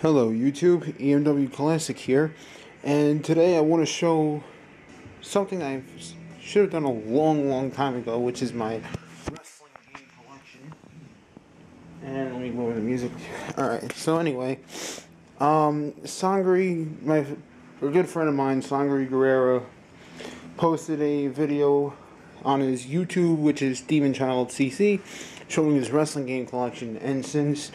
Hello YouTube, EMW Classic here, and today I want to show something I should have done a long time ago, which is my wrestling game collection. And let me lower the music. Alright, so anyway, Sangre, a good friend of mine, Sangre Guerrero, posted a video on his YouTube, which is Demon Child CC, showing his wrestling game collection. And since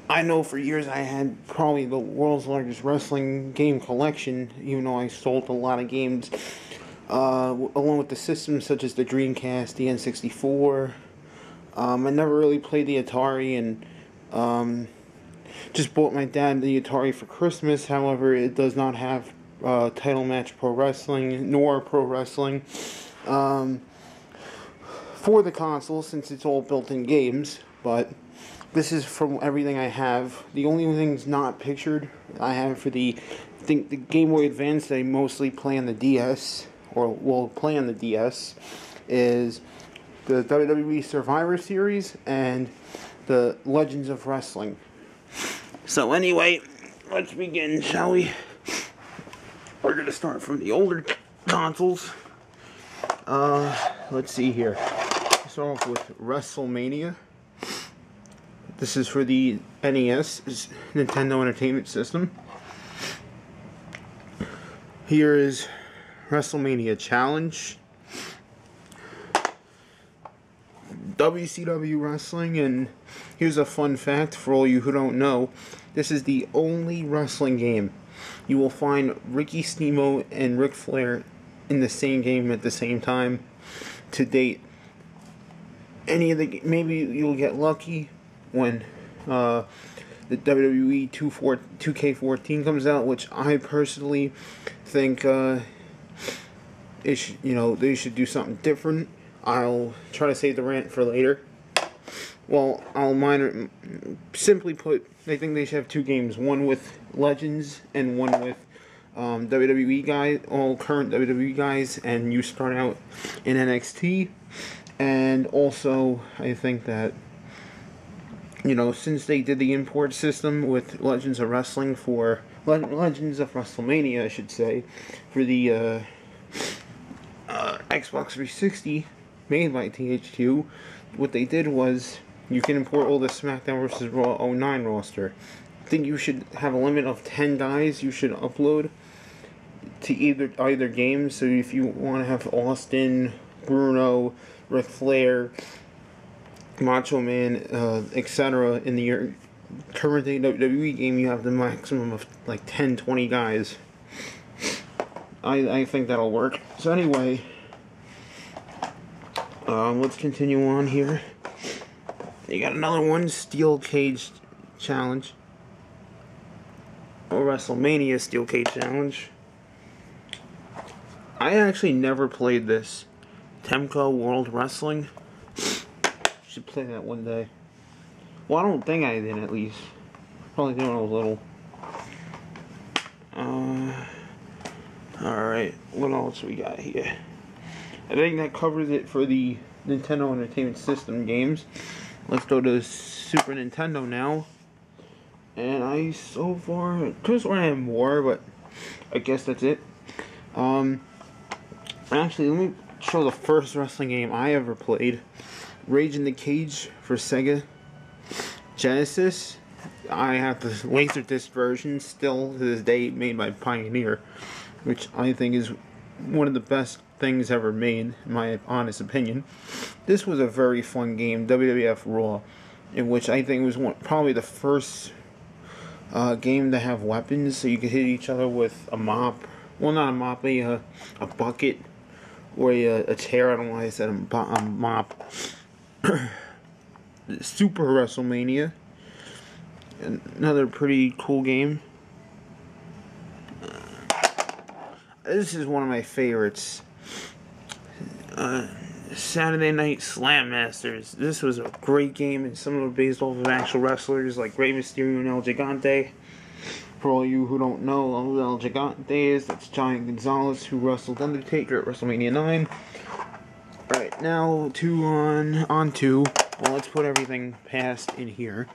I know for years I had probably the world's largest wrestling game collection, even though I sold a lot of games, along with the systems such as the Dreamcast, the N64. I never really played the Atari, and just bought my dad the Atari for Christmas. However, it does not have title match pro wrestling, nor pro wrestling for the console, since it's all built-in games. But this is from everything I have. The only things not pictured I have for the Game Boy Advance that I mostly play on the DS, or will play on the DS, is the WWE Survivor Series and the Legends of Wrestling. So anyway, let's begin, shall we? We're going to start from the older consoles. Let's see here. Start off with WrestleMania. This is for the NES, Nintendo Entertainment System. Here is WrestleMania Challenge, WCW Wrestling, and here's a fun fact for all you who don't know. This is the only wrestling game you will find Ricky Steamboat and Ric Flair in the same game at the same time to date. Maybe you'll get lucky when the WWE 2K14 comes out, which I personally think they should do something different. I'll try to save the rant for later. Well, simply put, I think they should have two games, one with Legends and one with WWE guys, all current WWE guys, and you start out in NXT. And also, I think that, since they did the import system with Legends of Wrestling for Legends of WrestleMania, I should say, for the Xbox 360 made by THQ, what they did was you can import all the SmackDown vs. Raw 09 roster. I think you should have a limit of 10 guys you should upload to either game. So if you want to have Austin, Bruno, Ric Flair, Macho Man, etc. in the current day WWE game, you have the maximum of like 10-20 guys. I think that'll work. So anyway, let's continue on here. You got another one, Steel Cage Challenge, or WrestleMania Steel Cage Challenge. I actually never played this. Temco World Wrestling. Should play that one day. Well, I don't think I did, at least. Probably did when I was little. Alright, what else we got here? I think that covers it for the Nintendo Entertainment System games. Let's go to Super Nintendo now. And I could've sworn I had more, but I guess that's it. Actually, let me show the first wrestling game I ever played. Rage in the Cage for Sega Genesis. I have the Laserdisc version, still to this day made by Pioneer, which I think is one of the best things ever made, in my honest opinion. This was a very fun game, WWF Raw, in which I think was probably the first game to have weapons, so you could hit each other with a mop. Well, not a mop, a bucket, or a chair. I don't know why I said a mop. Super WrestleMania, another pretty cool game. This is one of my favorites. Saturday Night Slam Masters. This was a great game, and some of them based off of actual wrestlers like Rey Mysterio and El Gigante. For all you who don't know who El Gigante that's Giant Gonzalez, who wrestled Undertaker at WrestleMania 9. Alright, now well, let's put everything past in here.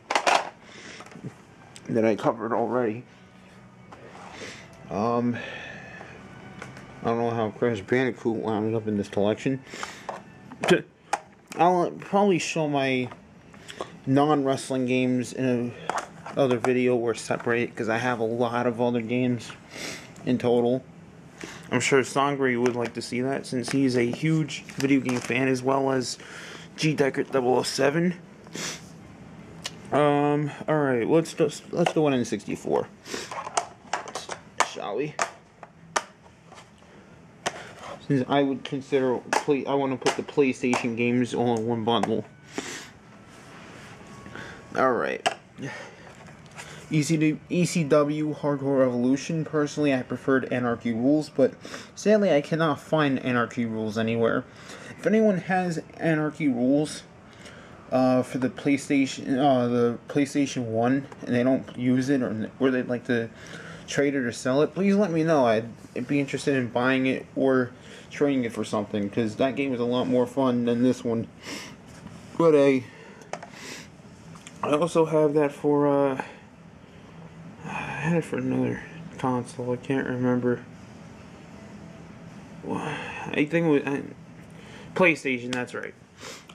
that I covered already. I don't know how Crash Bandicoot wound up in this collection. I'll probably show my non-wrestling games in another video or separate, because I have a lot of other games in total. I'm sure Sangre would like to see that, since he's a huge video game fan, as well as G Deckard 007. Alright, let's do one in 64. Shall we? Since I would consider I want to put the PlayStation games all in one bundle. Alright. ECW Hardcore Revolution. Personally, I preferred Anarchy Rules, but sadly I cannot find Anarchy Rules anywhere. If anyone has Anarchy Rules for the PlayStation 1 and they don't use it, or they'd like to trade it or sell it, please let me know. I'd be interested in buying it or trading it for something, because that game is a lot more fun than this one. But I also have that for I had it for another console. I can't remember. I think it was PlayStation. That's right.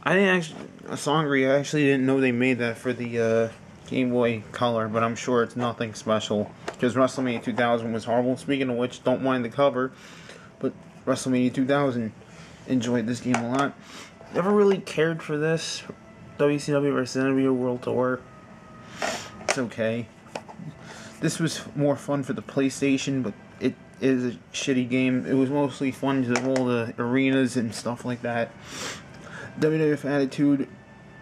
I didn't actually I actually didn't know they made that for the Game Boy Color, but I'm sure it's nothing special, because WrestleMania 2000 was horrible. Speaking of which, don't mind the cover, but WrestleMania 2000, enjoyed this game a lot. Never really cared for this WCW vs NWO World Tour. It's okay. This was more fun for the PlayStation, but it is a shitty game. It was mostly fun to all the arenas and stuff like that. WWF Attitude,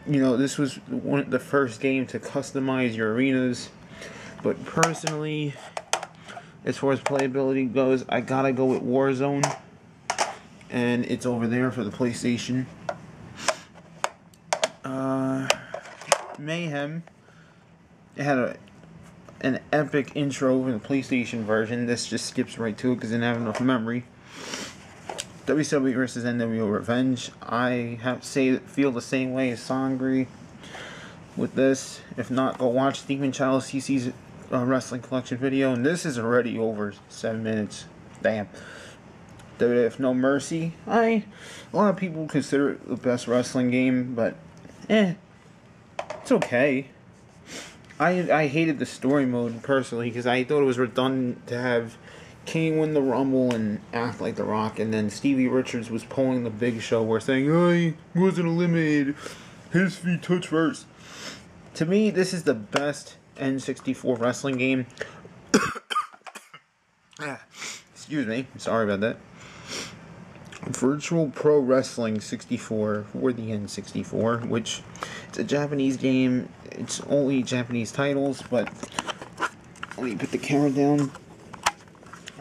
you know, this was the first game to customize your arenas. But personally, as far as playability goes, I gotta go with Warzone. And it's over there for the PlayStation. Mayhem. It had an epic intro in the PlayStation version. This just skips right to it because it didn't have enough memory. WCW vs NWO Revenge. I feel the same way as Sangre with this. If not, go watch Demon Child CC's wrestling collection video. And this is already over 7 minutes. Damn. WWF No Mercy. A lot of people consider it the best wrestling game, but it's okay. I hated the story mode personally, because I thought it was redundant to have Kane win the Rumble and act like The Rock, and then Stevie Richards was pulling the Big Show, where saying, "Oh, he wasn't eliminated. His feet touch first." To me, this is the best N64 wrestling game. Excuse me. Sorry about that. Virtual Pro Wrestling 64 for the N64, which it's a Japanese game. It's only Japanese titles, but let me put the camera down.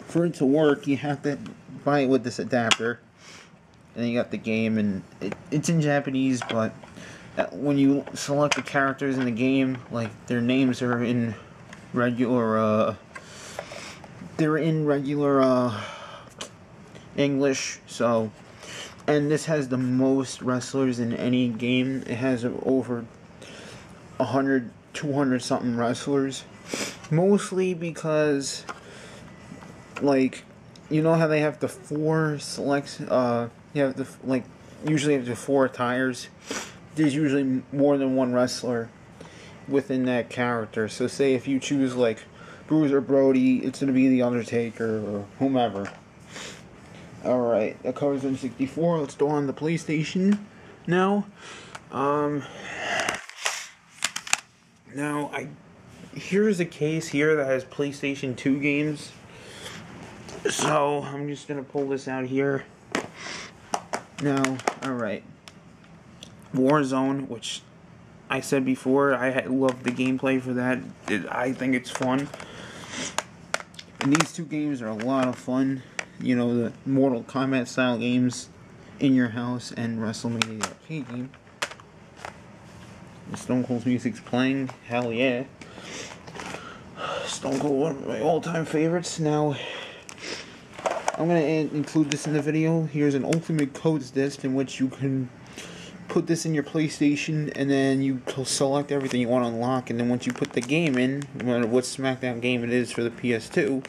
For it to work, you have to buy it with this adapter, and then you got the game, and it's in Japanese, but when you select the characters in the game, like, their names are in regular English. So, and this has the most wrestlers in any game. It has over 100, 200 something wrestlers, mostly because, like, you know how they have the 4 selects, you have the, like, usually have the 4 attires. There's usually more than one wrestler within that character. So say if you choose, like, Bruiser Brody, it's going to be The Undertaker or whomever. Alright, that covers N64. Let's go on the PlayStation now. Now, here's a case here that has PlayStation 2 games. So, I'm just going to pull this out here. Now, alright. Warzone, which I said before, I love the gameplay for that. I think it's fun. And these two games are a lot of fun. You know, the Mortal Kombat style games in your house and WrestleMania arcade game. Stone Cold's music's playing. Hell yeah. Stone Cold, one of my all-time favorites. Now, I'm going to include this in the video. Here's an Ultimate Codes disc in which you can put this in your PlayStation, and then you select everything you want to unlock, and then once you put the game in, no matter what SmackDown game it is for the PS2,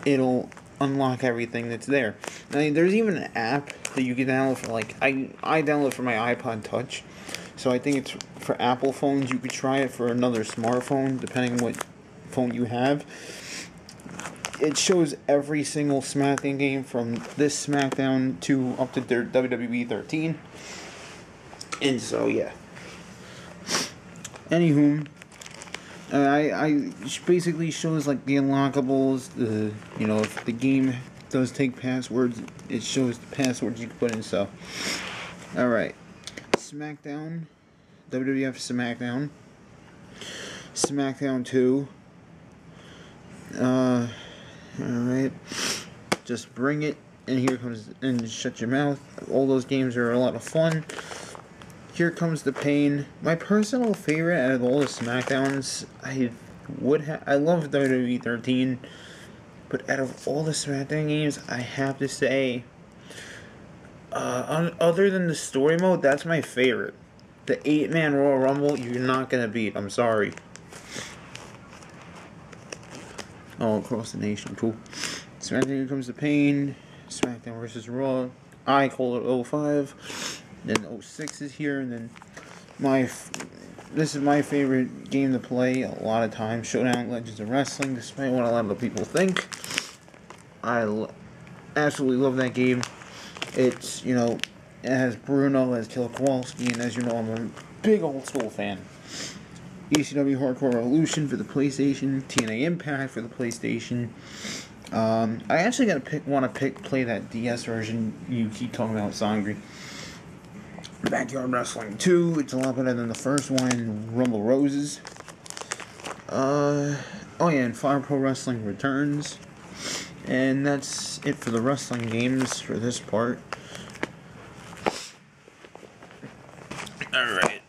it'll unlock everything that's there. Now, there's even an app that you can download for, like, I download for my iPod Touch, so I think it's for Apple phones. You could try it for another smartphone, depending on what phone you have. It shows every single SmackDown game from this SmackDown to up to WWE 13. And so, yeah. Anywho, I basically shows like the unlockables, if the game does take passwords, it shows the passwords you can put in. So, alright. SmackDown, WWF SmackDown, SmackDown 2, alright, just bring it, and here comes, and shut your mouth. All those games are a lot of fun. Here Comes the Pain. My personal favorite out of all the SmackDowns, I love WWE 13, but out of all the SmackDown games, I have to say, other than the story mode, that's my favorite. The 8-man Royal Rumble, you're not gonna beat. I'm sorry. All across the nation, cool. SmackDown Here Comes the Pain, SmackDown vs. Raw. I call it 05. Then 06 is here, and then this is my favorite game to play a lot of times. Showdown Legends of Wrestling, despite what a lot of people think. I absolutely love that game. It's, it has Bruno as Killer Kowalski, and as you know, I'm a big old school fan. ECW Hardcore Revolution for the PlayStation, TNA Impact for the PlayStation. I actually want to play that DS version you keep talking about, Sangri. Backyard Wrestling 2, it's a lot better than the first one. Rumble Roses. Oh yeah, and Fire Pro Wrestling Returns. And that's it for the wrestling games for this part. Alright.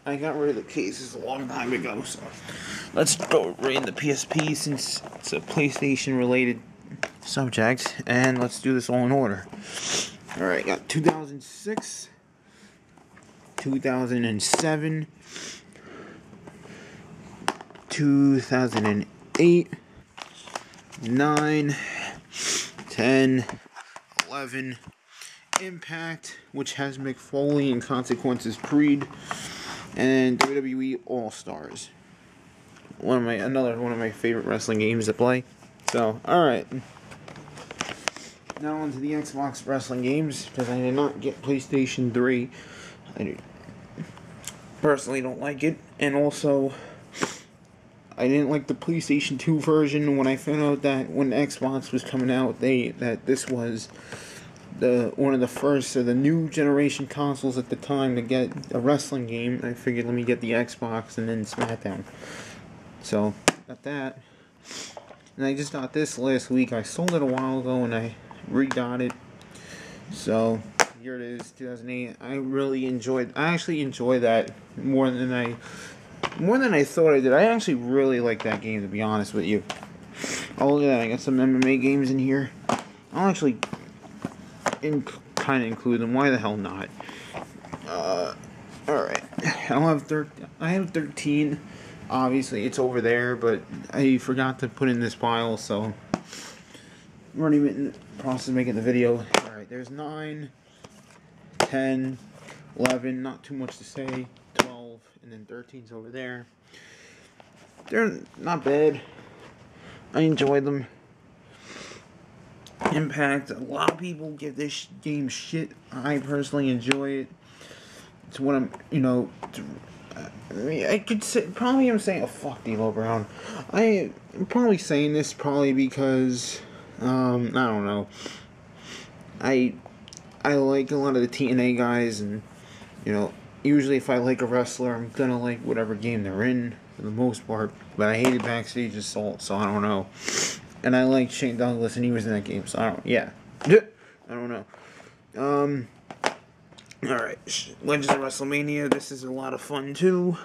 I got rid of the cases a long time ago, so let's go right into PSP since it's a PlayStation related subject, and let's do this all in order. Alright, got 2006, 2007, 2008, 9, 10, 11, Impact, which has Mick Foley and Consequences Creed, and WWE All-Stars. Another one of my favorite wrestling games to play. So, alright. Now on to the Xbox wrestling games, because I did not get PlayStation 3. I personally don't like it, and also I didn't like the PlayStation 2 version. When I found out that when Xbox was coming out, that this was one of the first of the new generation consoles at the time to get a wrestling game, I figured let me get the Xbox and then SmackDown. So, got that. And I just got this last week. I sold it a while ago and I re-got it. So, here it is, 2008. I actually enjoyed that more than I thought I did. I actually really like that game, to be honest with you. Oh, look at that. I got some MMA games in here. I'll actually kind of include them. Why the hell not? Alright. I have 13. Obviously, it's over there, but I forgot to put in this pile, so I'm already in the process of making the video. Alright, there's 9, 10, 11, not too much to say, 12, and then 13's over there. They're not bad. I enjoy them. Impact, a lot of people give this game shit. I personally enjoy it. It's what I could say, probably I'm saying, fuck D'Lo Brown. I'm probably saying this because, I don't know. I like a lot of the TNA guys, and, usually if I like a wrestler, I'm gonna like whatever game they're in, for the most part. But I hated Backstage Assault, so I don't know. And I like Shane Douglas, and he was in that game, so I don't know. Alright, Legends of WrestleMania, this is a lot of fun too,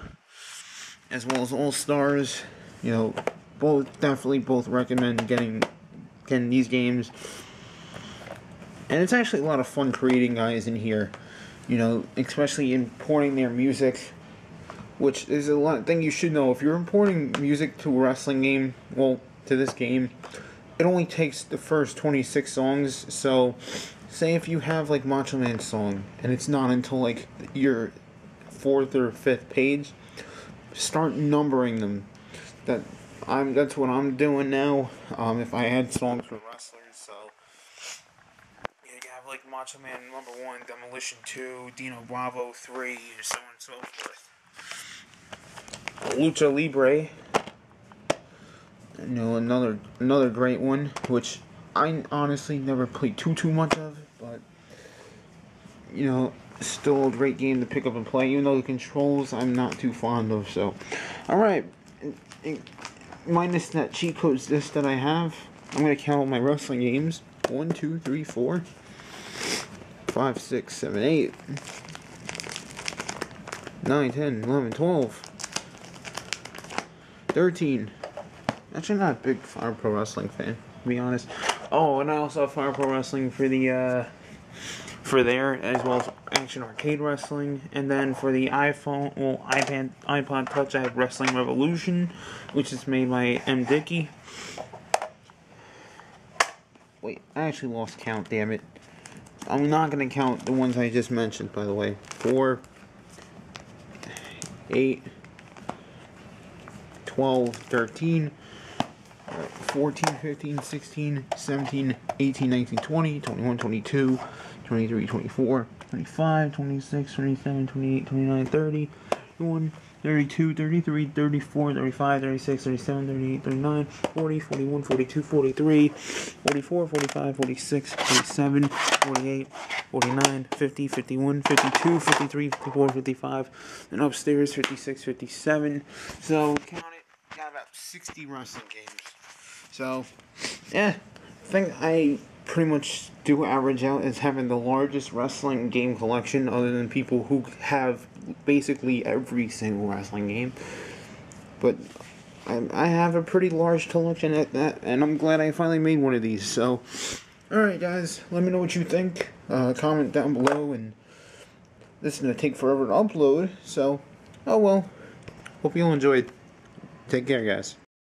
as well as All-Stars. Both recommend getting these games. And it's actually a lot of fun creating guys in here. You know, especially importing their music, which is a lot thing you should know. If you're importing music to a wrestling game, well, to this game, it only takes the first 26 songs. So, say if you have like Macho Man's song, and it's not until like your 4th or 5th page, start numbering them. That's what I'm doing now. If I had songs for wrestlers, so yeah, you have like Macho Man #1, Demolition 2, Dino Bravo 3, so on and so forth. Lucha Libre, you know, another great one, which I honestly never played too much of, but you know, still a great game to pick up and play, even though the controls I'm not too fond of. So, all right, minus that cheat codes list that I have, I'm gonna count my wrestling games: 1, 2, 3, 4, 5, 6, 7, 8, 9, 10, 11, 12, 13. Actually, not a big Fire Pro Wrestling fan, to be honest. Oh, and I also have Fire Pro Wrestling for the for there, as well as Action Arcade Wrestling. And then for the iPhone, well, iPod Touch, I have Wrestling Revolution, which is made by M. Dickey. Wait, I actually lost count, damn it. I'm not going to count the ones I just mentioned, by the way. 4, 8, 12, 13, 14, 15, 16, 17, 18, 19, 20, 21, 22, 23, 24, 25, 26, 27, 28, 29, 30, 31, 32, 33, 34, 35, 36, 37, 38, 39, 40, 41, 42, 43, 44, 45, 46, 47, 48, 49, 50, 51, 52, 53, 54, 55, and upstairs 56, 57. So count it, got about 60 wrestling games. So, yeah, I think I pretty much do average out as having the largest wrestling game collection, other than people who have basically every single wrestling game. But I have a pretty large collection at that, and I'm glad I finally made one of these. So, alright guys, let me know what you think. Comment down below, and this is going to take forever to upload, so, oh well. Hope you all enjoyed. Take care, guys.